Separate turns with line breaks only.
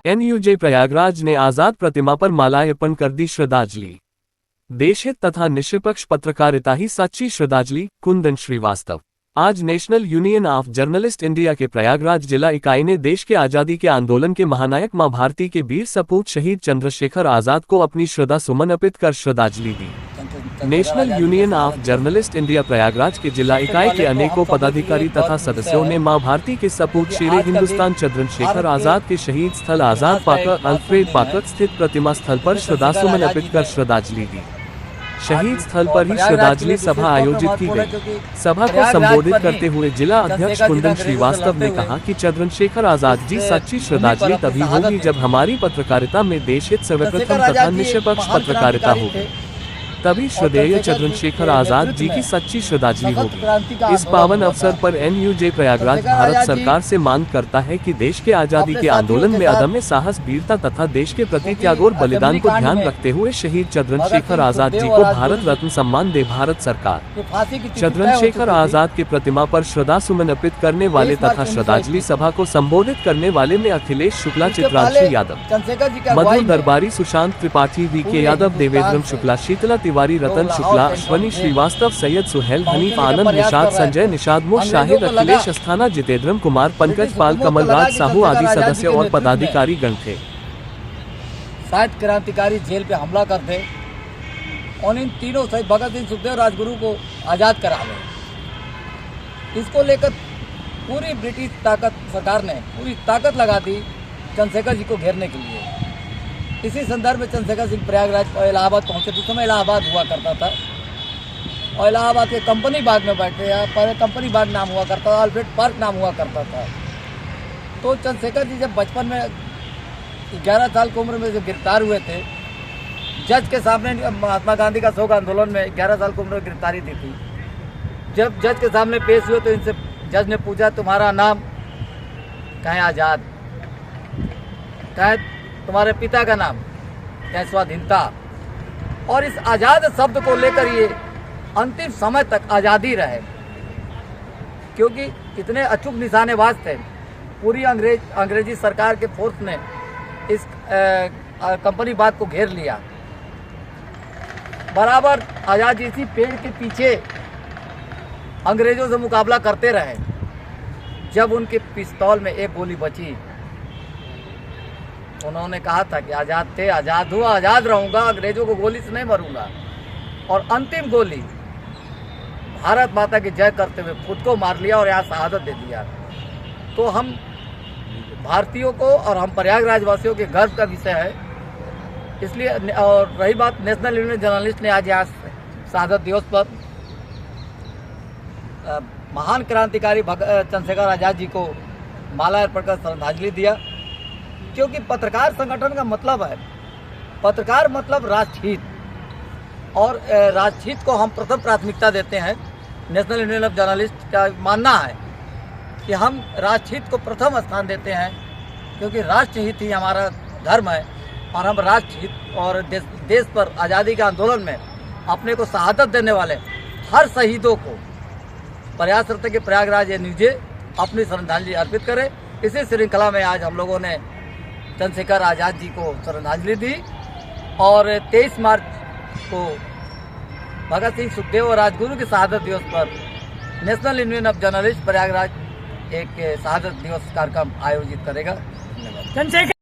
NUJ Prayagraj ने आजाद प्रतिमा पर माल्यार्पण कर दी श्रद्धांजलि। देशहित तथा निष्पक्ष पत्रकारिता ही सच्ची श्रद्धांजलि। कुंदन श्रीवास्तव। आज national Union of Journalist India के प्रयागराज जिला इकाई ने देश के आजादी के आंदोलन के महानायक मां भारती के वीर सपूत शहीद चंद्रशेखर आजाद को अपनी श्रद्धा सुमन अर्पित कर श्रद्धांजलि दी। National Union of Journalist India Prayagraj के जिला इकाई के अनेकों पदाधिकारी तथा सदस्यों ने मां भारती के सपूत शेरे हिंदुस्तान चंद्रशेखर आजाद के शहीद स्थल आजाद पार्क अल्फ्रेड पार्क स्थित प्रतिमा स्थल पर श्रद्धासुमन अर्पित कर श्रद्धांजलि दी। शहीद स्थल पर ही श्रद्धांजलि सभा आयोजित की गई। सभा को संबोधित करते हुए जिला अध्यक्ष कुंदन श्रीवास्तव ने कहा कि चंद्रशेखर आजाद जी सच्ची श्रद्धांजलि तभी होगी जब हमारी पत्रकारिता में देशहित सर्वप्रथम तथा निष्पक्ष पत्रकारिता होगी, तभी श्रद्धेय चंद्रशेखर आजाद जी की सच्ची श्रद्धांजलि होगी। इस पावन अवसर पर एनयूजे प्रयागराज भारत सरकार से मांग करता है कि देश के आजादी के आंदोलन में अदम्य साहस, वीरता तथा देश के प्रति त्याग और बलिदान को ध्यान रखते हुए शहीद चंद्रशेखर आजाद जी को भारत रत्न सम्मान दे भारत सरकार। चंद्रशेखर आजाद की प्रतिमा पर श्रद्धा सुमन अर्पित करने वाले तथा श्रद्धांजलि सभा को संबोधित करने वाले में अखिलेश शुक्ला, चित्रांशु यादव, मधु दरबारी, सुशांत त्रिपाठी, वीके यादव, देवेंद्र शुक्ला, शीतला तिवारी, रतन शुक्ला, अश्वनी श्रीवास्तव, सैयद सुहेल, हनीफ आनंद, निषाद संजय, निषाद मुख, शाहिद, अखिलेश अस्थाना, जितेंद्र कुमार, पंकज पाल, कमलराज साहू आदि सदस्य और पदाधिकारी गण थे।
शायद क्रांतिकारी जेल पे हमला करते और इन तीनों शहीद भगत सिंह, सुखदेव, राजगुरु को आजाद करा ले। इसको लेकर पूरी ब्रिटिश सरकार ने पूरी ताकत लगा दी चंद्रशेखर जी को घेरने के लिए। इसी संदर्भ में चंद्रशेखर सिंह प्रयागराज और इलाहाबाद पहुंचे। उस समय इलाहाबाद हुआ करता था और इलाहाबाद के कंपनी बाग में बैठे, या पहले कंपनी बाग नाम हुआ करता था, अल्फ्रेड पार्क नाम हुआ करता था। तो चंद्रशेखर जी जब बचपन में 11 साल की उम्र में जब गिरफ्तार हुए थे, जज के सामने, महात्मा गांधी का शोक आंदोलन में 11 साल की उम्र में गिरफ्तारी दी थी। जब जज के सामने पेश हुए तो इनसे जज ने पूछा, तुम्हारा नाम? कहें आज़ाद। कहें तुम्हारे पिता का नाम? क्या स्वाधीनता। और इस आज़ाद शब्द को लेकर ये अंतिम समय तक आज़ादी रहे, क्योंकि इतने अचूक निशानेबाज थे। पूरी अंग्रेजी सरकार के फोर्स ने इस कंपनी बाग को घेर लिया। बराबर आज़ाद जी इसी पेड़ के पीछे अंग्रेजों से मुकाबला करते रहे। जब उनके पिस्तौल में एक गोली बची, उन्होंने कहा था कि आज़ाद थे, आज़ाद हुआ, आज़ाद रहूँगा, अंग्रेजों को गोली से नहीं मरूंगा। और अंतिम गोली भारत माता की जय करते हुए खुद को मार लिया और यहाँ शहादत दे दिया। तो हम भारतीयों को और हम प्रयागराज वासियों के गर्व का विषय है। इसलिए, और रही बात नेशनल यूनियन जर्नलिस्ट ने आज यहाँ शहादत दिवस पर महान क्रांतिकारी चंद्रशेखर आजाद जी को माल्यार्पण कर श्रद्धांजलि दिया। क्योंकि पत्रकार संगठन का मतलब है, पत्रकार मतलब राष्ट्रहित, और राष्ट्रहित को हम प्रथम प्राथमिकता देते हैं। नेशनल यूनियन ऑफ जर्नलिस्ट का मानना है कि हम राष्ट्रहित को प्रथम स्थान देते हैं, क्योंकि राष्ट्रहित ही हमारा धर्म है। और हम राष्ट्रहित और देश पर आज़ादी के आंदोलन में अपने को शहादत देने वाले हर शहीदों को प्रयास करते कि प्रयागराज एनयूजे अपनी श्रद्धांजलि अर्पित करे। इसी श्रृंखला में आज हम लोगों ने चंद्रशेखर आजाद जी को श्रद्धांजलि दी और 23 मार्च को भगत सिंह, सुखदेव और राजगुरु के शहादत दिवस पर national Union of journalist Prayagraj एक शहादत दिवस कार्यक्रम आयोजित करेगा। धन्यवाद।